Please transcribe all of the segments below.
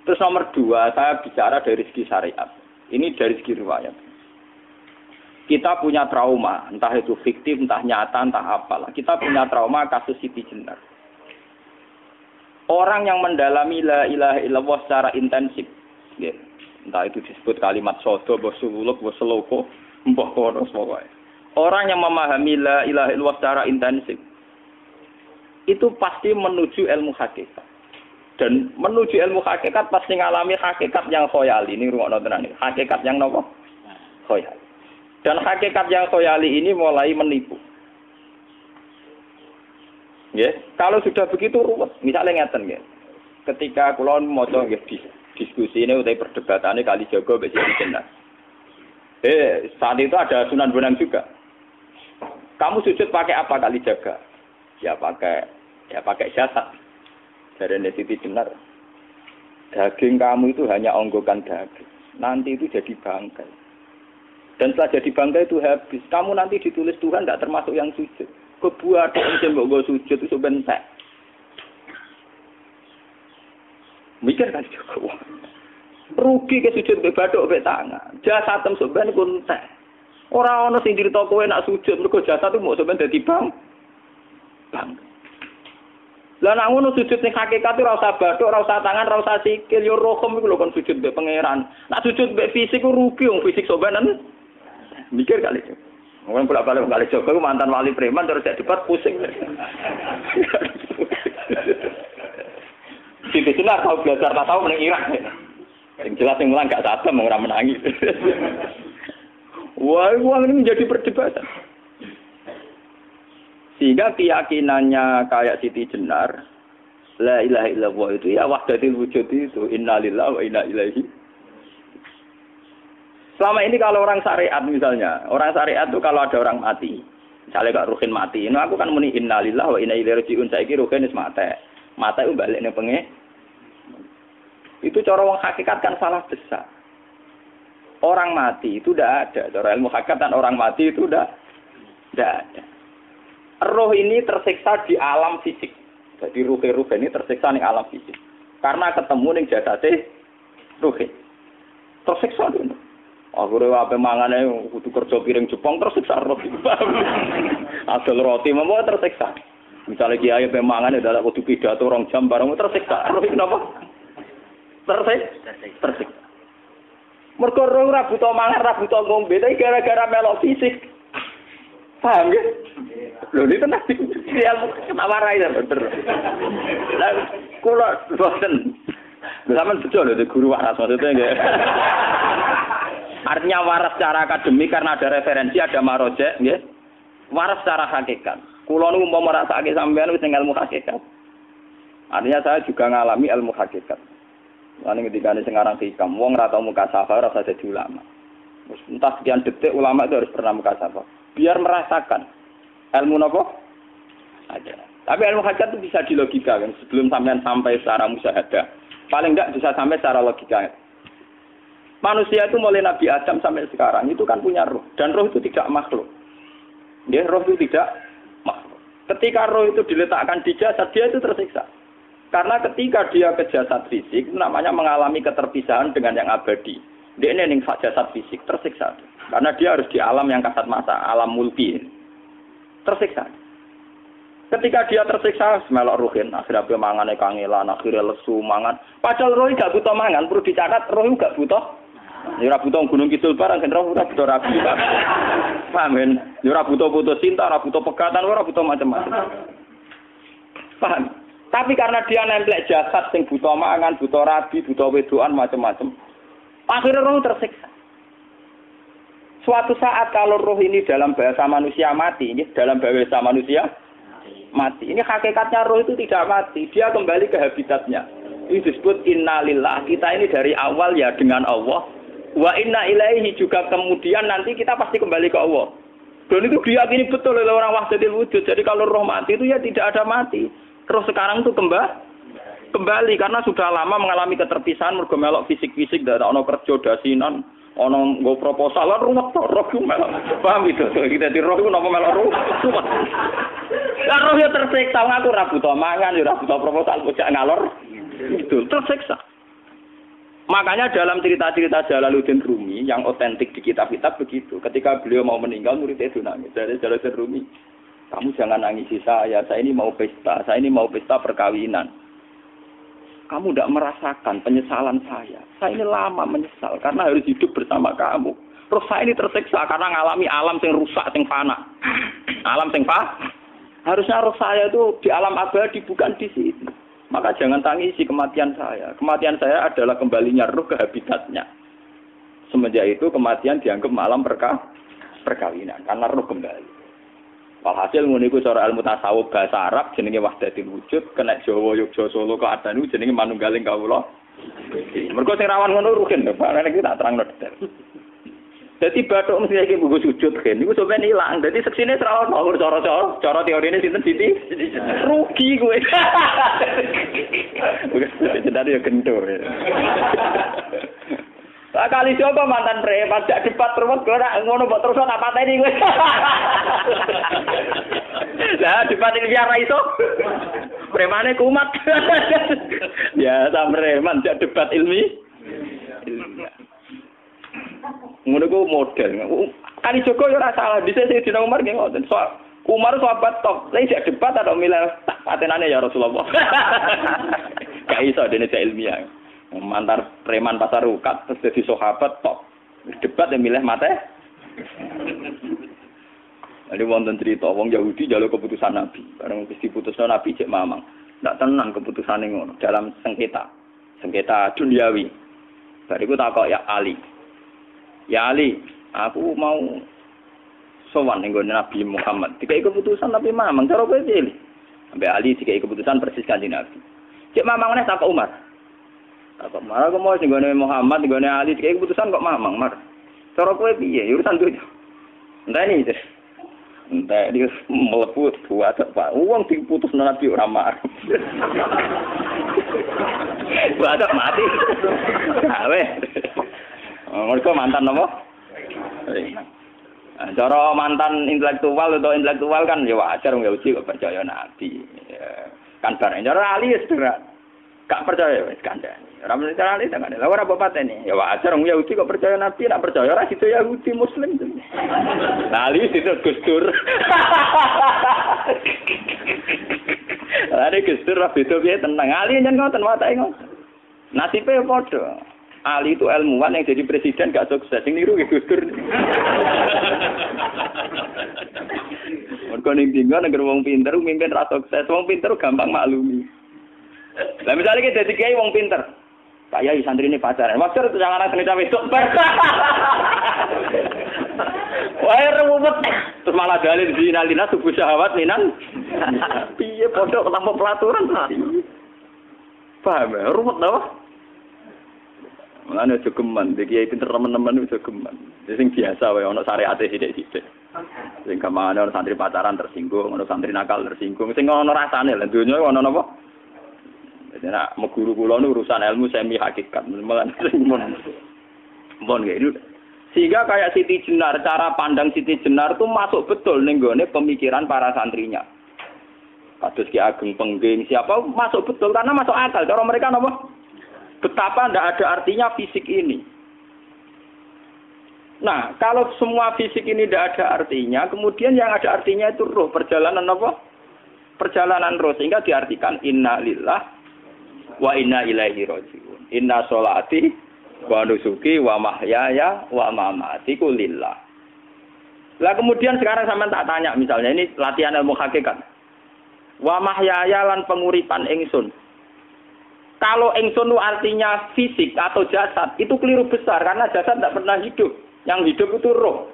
Terus nomor 2, saya bicara dari segi syariat. Ini dari segi riwayat. Kita punya trauma, entah itu fiktif, entah nyata, entah apalah. Kita punya trauma kasus Siti Jenar. Orang yang mendalami la ilaha illallah secara intensif, ya, entah itu disebut kalimat sodo, bosuluk, boseloko, mbah kono pokoknya. Orang yang memahami la ilaha illallah secara intensif, itu pasti menuju ilmu hakikat. Dan menuju ilmu hakikat pasti ngalami hakikat yang khoyali. Ini rungokno tenan iki. Hakikat yang nopo? Khoyali. Dan hakikat yang khoyali ini mulai menipu. Ya, kalau sudah begitu ruwet. Misalnya ngeten nggih. Ketika kula maca nggih diskusi ini utawa perdebatannya kali jago mbek Siti Jenar. Saat itu ada Sunan Bonang juga. Kamu sujud pakai apa kali jaga? Ya pakai jasad. Dari Siti Jenar. Daging kamu itu hanya onggokan daging. Nanti itu jadi bangkai. Dan setelah jadi bangkai itu habis. Kamu nanti ditulis Tuhan tidak termasuk yang sujud. Kebuat yang mbok sujud itu bentek. Mikir kan juga. Rugi ke sujud mbek bathuk mbek tangan. Jasad sampeyan iku entek. Ora ana sing crita kowe nak sujud mergo jasad itu mau sampeyan dadi bang. Lah nek ngono sujud ning hakikat ora usah bathuk, ora usah tangan, ora usah sikil, yo rohom iku lho kon sujud mbek pangeran. Nak sujud mbek fisik ku rugi wong fisik sampeyan. Mikir kali itu. Mungkin bolak-balik kali Joko mantan wali preman terus jadi debat pusing. Siti Jenar tahu belajar tak tahu meneng Irak. Yang jelas yang mulang gak sadar mau ora menangi. Wah, ini menjadi perdebatan. Sehingga keyakinannya kayak Siti Jenar, la ilaha illallah itu ya wahdatul wujud itu, innalillahi wa inna ilaihi. Selama ini kalau orang syariat misalnya, orang syariat itu kalau ada orang mati, misalnya Kak Ruhin mati, ini aku kan muni innalillahi wa inna ilaihi raji'un, saiki Ruhin wis mati. Mati itu balik ning pengen. Itu cara wong hakikat kan salah besar. Orang mati itu tidak ada, cara ilmu hakikat dan orang mati itu tidak ada. Roh ini tersiksa di alam fisik. Jadi ruh ini tersiksa di alam fisik. Karena ketemu ning jasate ruh. Tersiksa dulu. Aku ora ape mangane kudu kerja piring Jepang tersiksa roh. Asal roti memang tersiksa. Misalnya kiai ape mangane dadak kudu pidato 2 jam bareng tersiksa. Roh kenapa? Tersiksa. Mergo roh ora buta mangan, ora buta ngombe, tapi gara-gara melok fisik. Paham ya? Lho ini tenang dia warai ta bener. Lah kula boten. Sampeyan bejo lho guru waras maksudnya nggih. Artinya waras secara akademik karena ada referensi, ada marojek nggih. Waras secara hakikat. Kula niku umpama merasake sampeyan wis ning ilmu hakikat. Artinya saya juga ngalami ilmu hakikat. Lan ketika sing aran hikam wong ora tau muka safar ora jadi ulama. Entah sekian detik ulama itu harus pernah muka safar. Biar merasakan ilmu nopo ada. Tapi ilmu hakikat itu bisa dilogikakan sebelum sampai secara musyahadah. Paling enggak bisa sampai secara logika. Manusia itu mulai Nabi Adam sampai sekarang itu kan punya roh. Dan roh itu tidak makhluk. Ya, roh itu tidak makhluk. Ketika roh itu diletakkan di jasad, dia itu tersiksa. Karena ketika dia ke jasad fisik, namanya mengalami keterpisahan dengan yang abadi. Dia ini ning jasad fisik, tersiksa. Karena dia harus di alam yang kasat mata, alam mulki. Tersiksa. Ketika dia tersiksa, melok ruhin, akhirnya dia mangan kangelan, akhirnya lesu mangan. Padahal roh gak butuh mangan, perlu dicatat roh gak butuh. Ya ora butuh gunung kidul barang, kan ora butuh rabi. Paham kan? Ya ora butuh putus cinta, ora butuh pegatan, ora butuh macam-macam. Paham? Tapi karena dia nemplek jasad sing butuh mangan, butuh rabi, butuh wedoan macam-macam. Akhirnya roh tersiksa. Suatu saat kalau roh ini dalam bahasa manusia mati, ini dalam bahasa manusia mati. Ini hakikatnya roh itu tidak mati, dia kembali ke habitatnya. Ini disebut innalillah. Kita ini dari awal ya dengan Allah. Wa inna ilaihi juga kemudian nanti kita pasti kembali ke Allah. Dan itu diyakini betul oleh orang wahdatul wujud. Jadi kalau roh mati itu ya tidak ada mati. Roh sekarang itu kembali karena sudah lama mengalami keterpisahan mergo melok fisik-fisik dan ono kerja dasinan, ono nggo proposal lan ruwet roh ku melok. Paham itu? Kita di roh ku napa melok ruwet. Lah roh ya tersiksa, aku ora butuh mangan, ora butuh proposal bocah ngalor. Itu tersiksa. Makanya dalam cerita-cerita Jalaluddin Rumi yang otentik di kitab-kitab begitu. Ketika beliau mau meninggal, muridnya itu nangis. Dari Jalaluddin Rumi, kamu jangan nangisi saya ini mau pesta, saya ini mau pesta perkawinan. Kamu tidak merasakan penyesalan saya. Saya ini lama menyesal karena harus hidup bersama kamu. Terus saya ini tersiksa karena ngalami alam yang rusak, yang fana. Alam yang fana. Harusnya roh saya itu di alam abadi, bukan di sini. Maka jangan tangisi kematian saya. Kematian saya adalah kembalinya roh ke habitatnya. Semenjak itu kematian dianggap malam perkawinan. Karena roh kembali. Walhasil ngene iku cara ilmu tasawuf bahasa Arab jenenge wahdatul wujud, kena Jawa Yogya Solo keadaan iku jenenge manunggaling kawula. Mergo sing rawan ngono rugen lho, Pak. Nek tak terangno detail. Dadi bathuk mesti iki buku sujud kan. Niku sampeyan ilang. Dadi seksine ora ono cara teorine sinten Siti? Rugi kowe. Jadi ya kentur. Lah kali coba mantan preman jak debat terus ora ngono mbok terus tak pateni kowe. Lah debat iki biar ra iso. Premane kumat. Ya ta preman jak debat ilmi. Ngono ku model. Kali Joko yo ora salah. Dise Sayyidina Umar nggih ngoten. Umar sahabat top. Lah isih debat atau milih patenane ya Rasulullah. Gak iso dene ilmiah. Mantar preman pasar ukat terus jadi sahabat top. Debat yang milih mate. Ada wonten cerita wong Yahudi njaluk keputusan Nabi. Bareng wis diputusno Nabi cek mamang. Ndak tenang keputusane ngono dalam sengketa duniawi. Bariku takok ya Ali. Ya Ali, aku mau sowan ning Nabi Muhammad. Dikai keputusan Nabi mamang cara kowe pilih. Sampai Ali dikai keputusan persis Kanjeng Nabi. Cek mamang neh takok Umar. Takok Umar aku mau sing Muhammad, ning Ali dikai keputusan kok mamang, Mar. Cara kowe piye? Urusan dunya. Enteni iki. Entah dia melepuh buat apa? Uang diputus Nabi ora marah. Buat mati. Awe. Mereka mantan apa? Cara mantan intelektual kan ya wajar wong Yahudi kok percaya Nabi. Kan bareng cara Ali wis gak percaya wis kandhani. Ora mesti cara Ali kan. Lah ora apa patene. Ya wajar wong Yahudi kok percaya Nabi, nak percaya ora situ Yahudi Muslim. Lah Ali situ Gus Dur. Lah Gus Dur beda piye tenang. Ali nyen ngoten watake ngoten. Nasibe padha. Ali itu ilmuwan yang jadi presiden gak sukses. Sing niru Gus Dur. Mergo ning dinggo nek wong pinter mimpin ra sukses. Wong pinter gampang maklumi. Lah misalnya kita jadi kiai wong pinter. Pak Yai santri ini pacaran. Maksud jangan anak cerita besok. Wah, ruwet. Terus malah dalil zinalina subuh syahwat minan. Piye pondok tanpa pelaturan. Paham ya? Ruwet tau? Mulane aja geman, iki kiai pinter teman-teman aja geman. Sing biasa wae ana syariate sithik-sithik. Sing kamane ana santri pacaran tersinggung, ana santri nakal tersinggung. Sing ana rasane lha donya ana napa? Nek meguru kula nu urusan ilmu semi hakikat. Mulane mon gitu. Sehingga kayak Siti Jenar, cara pandang Siti Jenar itu masuk betul ning gone pemikiran para santrinya. Kados Ki Ageng Pengging siapa masuk betul karena masuk akal. Cara mereka napa? Betapa tidak ada artinya fisik ini. Nah, kalau semua fisik ini tidak ada artinya, kemudian yang ada artinya itu roh, perjalanan apa? Perjalanan roh, sehingga diartikan inna lillah wa inna ilaihi raji'un. Inna sholati wa nusuki wa mahyaya wa mamati ku lillah. Lah kemudian sekarang sampean tak tanya misalnya, ini latihan ilmu hakikat. Wa mahyaya lan penguripan ingsun. Kalau ingsun itu artinya fisik atau jasad, itu keliru besar karena jasad tidak pernah hidup. Yang hidup itu roh.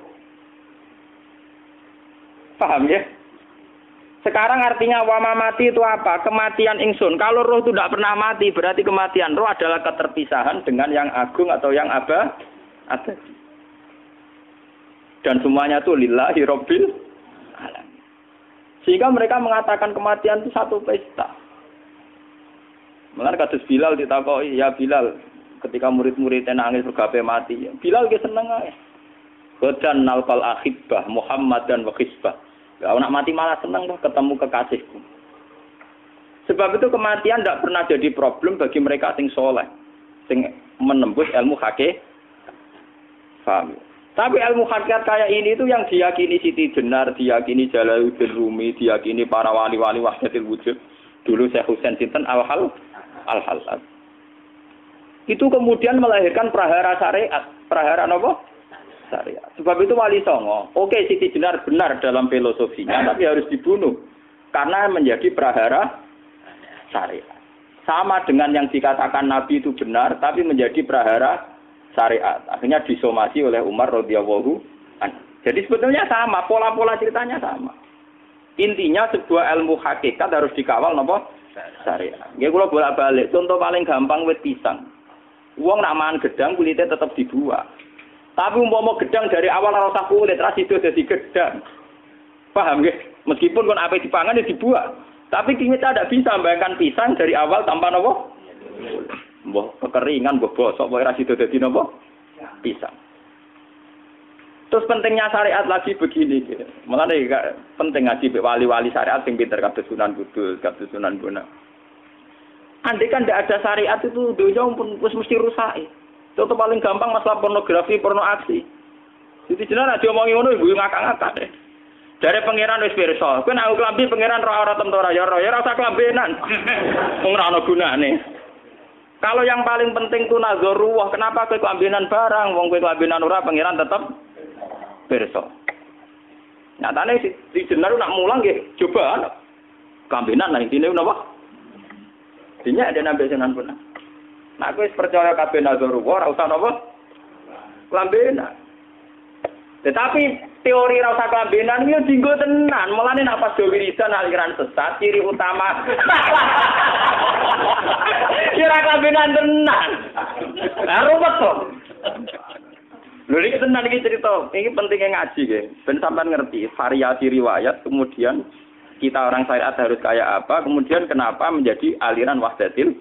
Paham ya? Sekarang artinya wama mati itu apa? Kematian ingsun. Kalau roh itu tidak pernah mati, berarti kematian roh adalah keterpisahan dengan yang agung atau yang abadi. Dan semuanya itu lillahi rabbil alamin. Sehingga mereka mengatakan kematian itu satu pesta. Mulane kados Bilal ditakoki, ya Bilal, ketika murid-muridnya nangis bergape mati, Bilal ge seneng ae. Godan nalqal ahibbah Muhammad dan wa hisbah. Ya anak mati malah seneng loh ketemu kekasihku. Sebab itu kematian tidak pernah jadi problem bagi mereka sing soleh. sing menembus ilmu hakikat. Paham? Tapi ilmu hakikat kayak ini itu yang diyakini Siti Jenar, diyakini Jalaluddin Rumi, diyakini para wali-wali wahdatul wujud. Dulu Syekh Husain sinten Al-Halal. Itu kemudian melahirkan prahara syariat. Prahara apa? Syariat. Sebab itu Wali Songo, oke Siti Jenar benar dalam filosofinya, tapi harus dibunuh. Karena menjadi prahara syariat. Sama dengan yang dikatakan Nabi itu benar, tapi menjadi prahara syariat. Akhirnya disomasi oleh Umar radhiyallahu anhu. Jadi sebetulnya sama, pola-pola ceritanya sama. Intinya sebuah ilmu hakikat harus dikawal napa? Syariat. Nggih kula bolak-balik, contoh paling gampang wit pisang. Wong nak mangan gedang kulitnya tetap dibuang. Tapi umpama gedang dari awal ora usah kulit, ra sido dadi gedang. Paham nggih? Meskipun kon ape dipangan ya dibuang. Tapi kita tidak bisa membayangkan pisang dari awal tanpa napa? Mbah kekeringan, mbah bosok, mbah ra sido dadi napa? Pisang. Terus pentingnya syariat lagi begini, malah penting ngaji wali-wali syariat yang pinter kados Sunan Kudus, kados Sunan Bonang. Andai kan tidak ada syariat itu dunia pun mesti rusak. Contoh paling gampang masalah pornografi, porno aksi. Jadi jenar aja omongi ngono ibu ngakak-ngakak. Dari pangeran wis pirsa, kowe nek klambi pangeran ora tentu ora ya ora usah klambenan. Wong ora ana gunane. Kalau yang paling penting tuh nazarullah, kenapa kowe klambenan barang, wong kowe klambenan ora pangeran tetep pirsa. Nyatane si jenar nak mulang nggih coba klambenan nang intine napa? Dinya ada nabi Sunan Bonang. Nah, aku percaya kabeh nazarullah ora usah napa? Klambenan. Tetapi teori ora usah klambenan iki dienggo tenan. Mulane nek pas do wiridan aliran sesat ciri utama. Kira klambenan tenan. Lah ruwet to. Lho iki tenan iki cerita. Iki pentingnya ngaji nggih. Ben sampean ngerti variasi riwayat kemudian kita orang syariat harus kayak apa, kemudian kenapa menjadi aliran wahdatil